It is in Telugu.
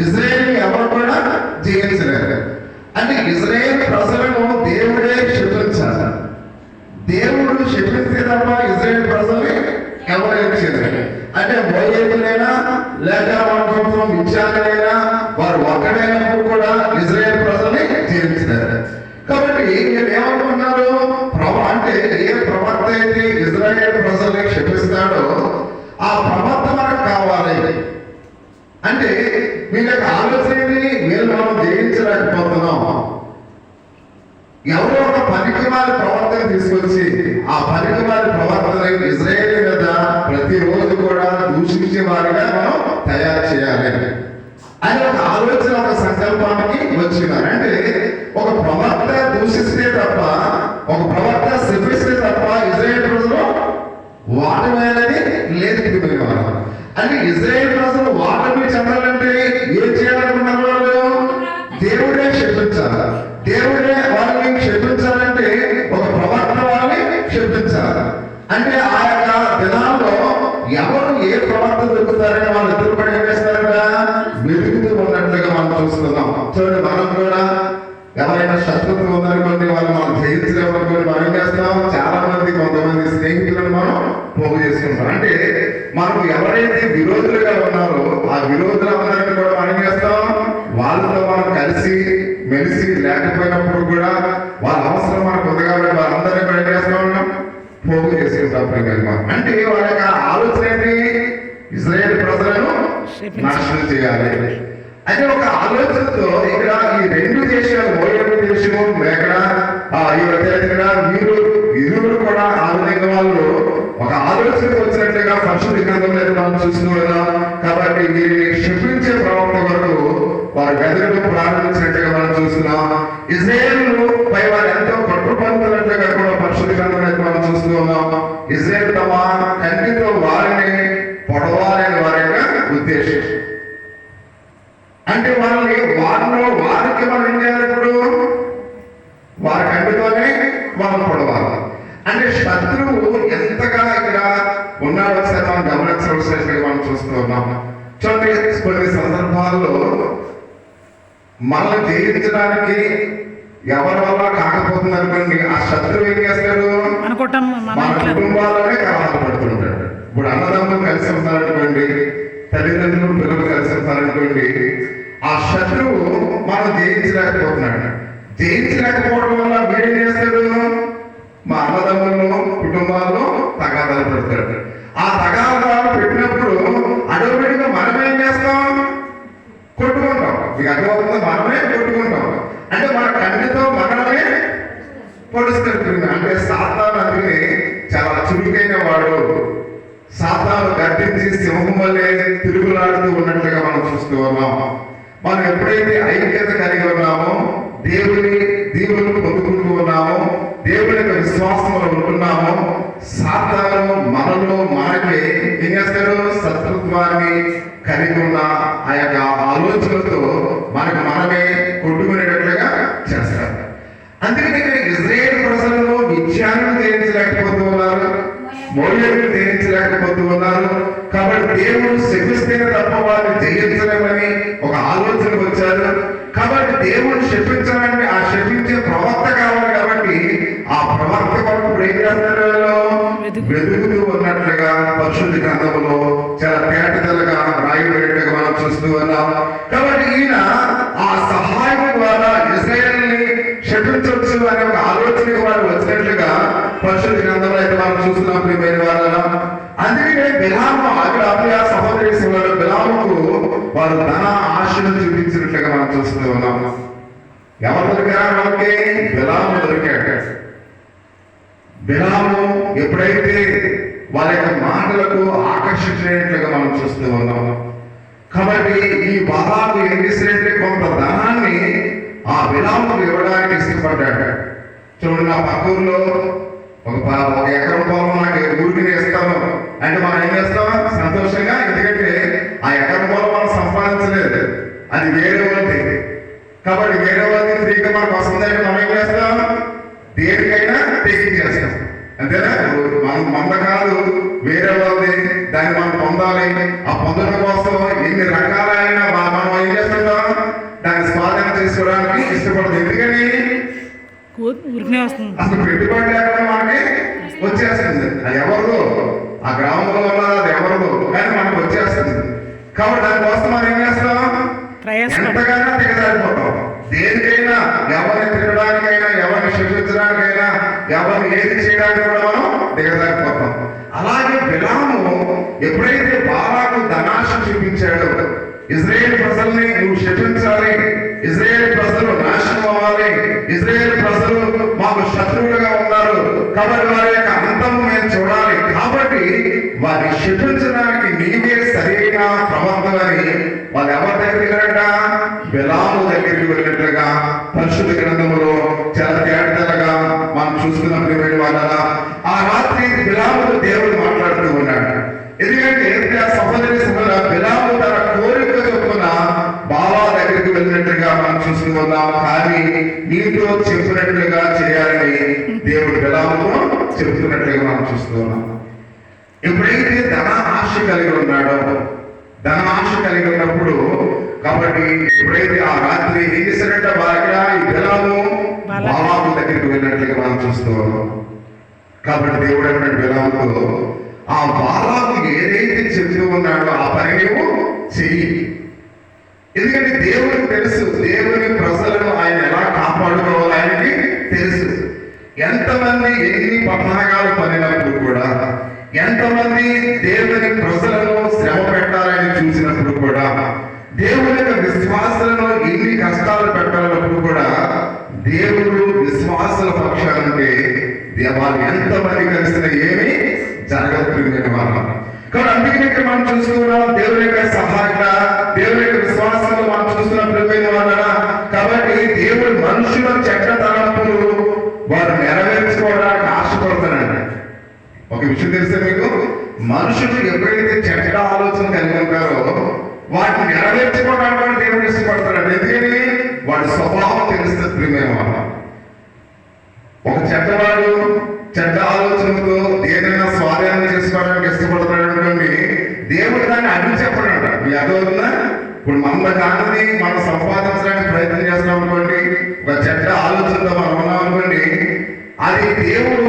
ఇజ్రాయేల్ ఎవరు కూడా జయించలేరు. అంటే ఇజ్రాయేల్ ప్రజలను దేవుడే శపించారు. దేవుడు శపిస్తే తప్ప ఇజ్రాయేల్ ప్రజల్ని ఎవరైనా చేయలేరు. అంటే మోయేబులైనా లేక మన విద్యాలైనా వారు ఒక్కడైనప్పుడు కూడా ఇజ్రాయేల్ ప్రజల్ని జయించారు. కాబట్టి ఏమనుకున్నారు, అంటే ఏ ప్రవక్త అయితే ఇజ్రాయేల్ ప్రజల్ని శపిస్తాడో ఆ ప్రవక్త మనకు కావాలి. అంటే వీళ్ళ ఆలోచన వీళ్ళు మనం జయించలేకపోతున్నాం. ఎవరో ఒక పనికిమాలి ప్రవర్తన తీసుకొచ్చి ఆ పనికిమాలి ప్రవర్తన ఇజ్రాయేల్ మీద ప్రతిరోజు కూడా దూషించే వారిగా మనం తయారు చేయాలి అని ఒక ఆలోచన, ఒక సంకల్పానికి వచ్చినారు. అంటే ఒక ప్రవర్త దూషిస్తే తప్ప, ఒక ప్రవర్త శపిస్తే తప్ప ఇజ్రాయేల్ ప్రజలు వాటమి అనేది లేదు. అంటే ఇజ్రాయేల్ ప్రజలు వాటమి చెందాలంటే ఏం చేయాలనుకున్నారు? వాళ్ళు దేవుడే శపించాలి. దేవుడే వాళ్ళని క్షమించాలంటే ఒక ప్రవర్తన వాళ్ళని క్షమించాలి. అంటే ఆ యొక్క దినాల్లో ఎవరు ఏ ప్రవర్తన దొరుకుతారని వాళ్ళు ఎదురుపడి ఏం చేస్తారట, వెతుకుతూ ఉన్నట్లుగా మనం చూస్తున్నాం. చూడండి, మనం కూడా ఎవరైనా శత్రుత్వం ఉందనుకోండి, వాళ్ళు మనం జయించలేమనుకోండి, మనం ఏం చేస్తాం, చాలా మంది కొంతమంది స్నేహితులను మనం పోగు చేసుకుంటాం. అంటే మనకు ఎవరైతే విరోధులుగా ఉన్నారో ఆ విరోధులందరినీ కూడా మనం ఏం చేస్తాం, వాళ్ళతో మనం కలిసి మెలిసి లేకపోయినప్పుడు కూడా వాళ్ళ అవసరం మనకు ఉంది కాబట్టి వాళ్ళందరినీ కూడా ఏం చేస్తా ఉన్నాం, పోగు చేసుకుంటాం. అంటే వాళ్ళ యొక్క ఆలోచన ఏంటి, ఇజ్రాయేల్ ప్రజలను నాశనం చేయాలి అనే ఒక ఆలోచనతో ఇక్కడ ఈ రెండు దేశాలు, మోయాబు దేశము ఇక్కడ వీరు ఇరువురు కూడా ఆ విధంగా వాళ్ళు ఒక ఆలోచనకు వచ్చినట్లుగా పరిశుద్ధ గ్రంథంలో మనం చూస్తూ ఉన్నాం. కాబట్టి వీరిని క్షమించే ప్రవక్త వరకు వారు వెదరడం ప్రారంభించినట్టుగా మనం చూస్తున్నాం. ఇజ్రాయేల్ పై వారు ఎంతో కట్టుబడుతున్నట్లుగా కూడా పరిశుద్ధ గ్రంథంలో మనం చూస్తూ ఉన్నాం. ఇజ్రాయేల్ తమ కంటితో వారిని పొడవాలని వారి యొక్క ఉద్దేశం. అంటే వాళ్ళని వారికి మనం ఏం చేయాలి, ఇప్పుడు వారి కంటితోనే మనం పొడవాలి. అంటే శత్రువు ఎంతగా ఇక్కడ ఉన్నాడో ఒకసారి మనం గమనించవలసినట్టుగా మనం చూస్తూ ఉన్నాం. చూడండి, కొన్ని సందర్భాల్లో మనల్ని జయించడానికి ఎవరి వల్ల కాకపోతుంది అనుకోండి, ఆ శత్రువు ఏం చేస్తాడు, మన కుటుంబాల్లోనే కలహాలు పడుతుంటాడు. ఇప్పుడు అన్నదమ్ములు కలిసి ఉంటారనుకోండి, తల్లిదండ్రులు పిల్లలు కలిసి ఉంటారనుకోండి, ఆ శత్రువు మనం జయించలేకపోతున్నాడు. జయించలేకపోవడం వల్ల వీడేం చేస్తాడు, మా అన్నదమ్ములను కుటుంబాల్లో తగాదాలు పెడతాడు. ఆ తగాదాలు పెట్టినప్పుడు అడవుడిగా మనమేం చేస్తాం, కొట్టుకుంటాం. మీకు అర్థమవుతుందో, మనమే కొట్టుకుంటాం. అంటే మన కంటితో మనమే పొడుస్తాడు. అంటే సాతాను అందుకని చాలా చురుకైన వాడు. సాతాను గర్జించి సింహం వల్లే తిరుగులాడుతూ ఉన్నట్లుగా మనం చూస్తూ ఉన్నాం. మనం ఎప్పుడైతే ఐక్యత కలిగి ఉన్నామో, దేవుని దీవులను పొందుకుంటూ ఉన్నామో, దేవుని యొక్క విశ్వాసంలో ఉంటున్నామో, సాతాను మనలో మనకి ఏం చేస్తాడు, శత్రుత్వాన్ని కలిగి ఉన్న ఆ యొక్క ఆలోచనతో మనకు మనమే కొట్టుకునేటట్లుగా చేస్తాడు. అందుకని ఇక్కడ ఇజ్రాయేల్ ప్రజలను విజయాన్ని జయించలేకపోతూ ఉన్నారు, మోయాబును జయించలేకపోతూ ఉన్నారు. కాబట్టి దేవుడు శపిస్తే తప్ప వారిని జయించలేమని ఒక ఆలోచనకు వచ్చారు. కాబట్టి దేవుడు శపించాలంటే ఆ శపించే ప్రవక్త కావాలి. కాబట్టి ఆ ప్రవక్త కొరకు ఏం చేస్తారు, వెతుకుతూ ఉన్నట్లుగా పరిశుద్ధ గ్రంథంలో చాలా తేటతెల్లగా రాయబడినట్టుగా మనం చూస్తూ ఉన్నాం. కాబట్టి ఈయన ఆ సహాయం ద్వారా ఇజ్రాయేల్ని శపించవచ్చు అనే ఒక ఆలోచనకు వారు వచ్చినట్లుగా పరిశుద్ధ గ్రంథంలో అయితే మనం చూస్తున్నాం. ప్రియమైన వారు, అందుకే బిలాము అక్కడ అభియా సహోదరి శివుడు బిలాముకు వారు ధన ఆశను చూపించినట్లుగా మనం చూస్తూ ఉన్నాం. ఎవరు దొరికారు వాళ్ళకి? బిలాము దొరికాడు. బిలాము ఎప్పుడైతే వారి యొక్క మాటలకు ఆకర్షించినట్లుగా మనం చూస్తూ ఉన్నాం. కాబట్టి ఈ బాలాకు ఏం చేసినట్టే కొంత ధనాన్ని ఆ బిలాముకు ఇవ్వడానికి ఇష్టపడ్డాడు. చూడండి, నా పక్కూరులో ఒక ఎకరం పొలం నాకు ఊరికి ఇస్తాను అంటే మనం ఏం చేస్తాం, సంతోషంగా. ఎందుకంటే ఆ ఎకరం పొలం మనం సంపాదించలేదు, అది వేరే వాళ్ళది. కాబట్టి వేరే వాళ్ళది ఫ్రీగా మనకు వస్తుందంటే మనం ఏం చేస్తాం, దేనికైనా తెగించేస్తాం. అంతేనా? మనం మంద కాదు, వేరే వాళ్ళది, దాన్ని మనం పొందాలి. ఆ పొందడం కోసం ఎన్ని రకాలైన మనం ఏం చేస్తుంటాం, దాన్ని స్వాధీనం చేసుకోవడానికి ఇష్టపడదు. ఎందుకని అసలు పెట్టుబడి లేకుండా మనకి వచ్చేస్తుంది. అది ఎవరిదో, ఆ గ్రామంలో ఉన్నది అది ఎవరిదో, కానీ మనకు వచ్చేస్తుంది. కాబట్టి దానికోసం మనం ఏం చేస్తాం, ఎంతగానో దిగజారిపోతాం. దేనికైనా, ఎవరిని తినడానికైనా, ఎవరిని శిక్షించడానికైనా, ఎవరిని ఏది చేయడానికి కూడా మనం దిగజారిపోతాం. అలాగే బిలాము ఎప్పుడైతే బాలాకు ధనాశ చూపించాడో, ఇజ్రాయేల్ ప్రజల్ని నువ్వు శపించాలి, ఇజ్రాయేల్ ప్రజలు నాశనం అవ్వాలి, ఇజ్రాయేల్ ప్రజలు మాకు శత్రువులుగా ఉన్నారు కాబట్టి వారి యొక్క అంతం మేము చూడాలి, కాబట్టి వారిని శపించడానికి నీవే సరైన ప్రవర్తనని వాళ్ళు ఎవరి దగ్గరికి వెళ్ళారంట, బిలాము దగ్గరికి వెళ్ళినట్లుగా పరిశుద్ధ గ్రంథములో చాలా తేటగా మనం చూస్తున్నప్పుడు వాళ్ళ ఆ రాత్రి బిలాముతో దేవుడు మాట్లాడుతూ ఉన్నాడు. ఎందుకంటే సహోదరి సహోదర, బిలాము తన కోరిక చొప్పున బావా దగ్గరికి వెళ్ళినట్లుగా మనం చూస్తూ ఉన్నాం. కానీ నీతో చెప్పినట్లుగా చేయాలని దేవుడు బిలాముతో చెబుతున్నట్లుగా మనం చూస్తూ ఉన్నాం. ఎప్పుడైతే ధన ఆశ కలిగి ఉన్నాడో, ధన ఆశ కలిగి ఉన్నప్పుడు కాబట్టి ఎప్పుడైతే ఆ రాత్రి ఏం చేశాడంటే బాగా ఈ బిలాము బాలాకు దగ్గరికి వెళ్ళినట్లుగా మనం చూస్తూ ఉన్నాం. కాబట్టి దేవుడు ఏమన్నాడు బిలాముతో, ఆ బాలాకు ఏదైతే చెబుతూ ఉన్నాడో ఆ పని నువ్వు చెయ్యి. ఎందుకంటే దేవుడికి తెలుసు దేవుని ప్రజలను ఆయన ఎలా కాపాడుకోవాలి, ఆయనకి తెలుసు. ఎంతమంది ఎన్ని పట్టణాలు పడినప్పుడు కూడా, ఎంతమంది దేవుని ప్రజలను శ్రమ పెట్టాలని చూసినప్పుడు కూడా, దేవుని యొక్క విశ్వాసాలను ఎన్ని కష్టాలు పెట్టాలన్నప్పుడు కూడా దేవుడు విశ్వాసుల పక్షాలంటే వాళ్ళు ఎంతమంది కలిసిన ఏమి జరగదు వాళ్ళ. కాబట్టి అందుకే మనం చూస్తున్నాం దేవుని యొక్క సహాయత, దేవుని యొక్క విశ్వాసాలు మనం చూస్తున్నప్పుడు వాళ్ళ. కాబట్టి దేవుడు మనుషుల చెడ్డ తలంపులు వారు నెరవేర్చుకోవడానికి ఆశపడుతున్నాడు. ఒక విషయం తెలిస్తే మీకు, మనుషులు ఎప్పుడైతే చెడ్డ ఆలోచన కలిగి ఉంటారో వాటిని నెరవేర్చుకోవడానికి కూడా దేవుడు ఇష్టపడతాడు. ఎందుకని వాడి స్వభావం తెలుస్తుంది. మేము ఒక చెడ్డవాడు చెడ్డ ఆలోచనతో ఏదైనా స్వాధీనం చేసుకోవడానికి ఇష్టపడతాడు అనుకోండి, దేవుడు దాన్ని అడ్డు చెప్పడంట. మీ అదవుతుందా? ఇప్పుడు మన కాదని మనం సంపాదించడానికి ప్రయత్నం చేస్తున్నాం అనుకోండి, ఒక చెడ్డ ఆలోచనతో మనం ఉన్నాం అనుకోండి, అది దేవుడు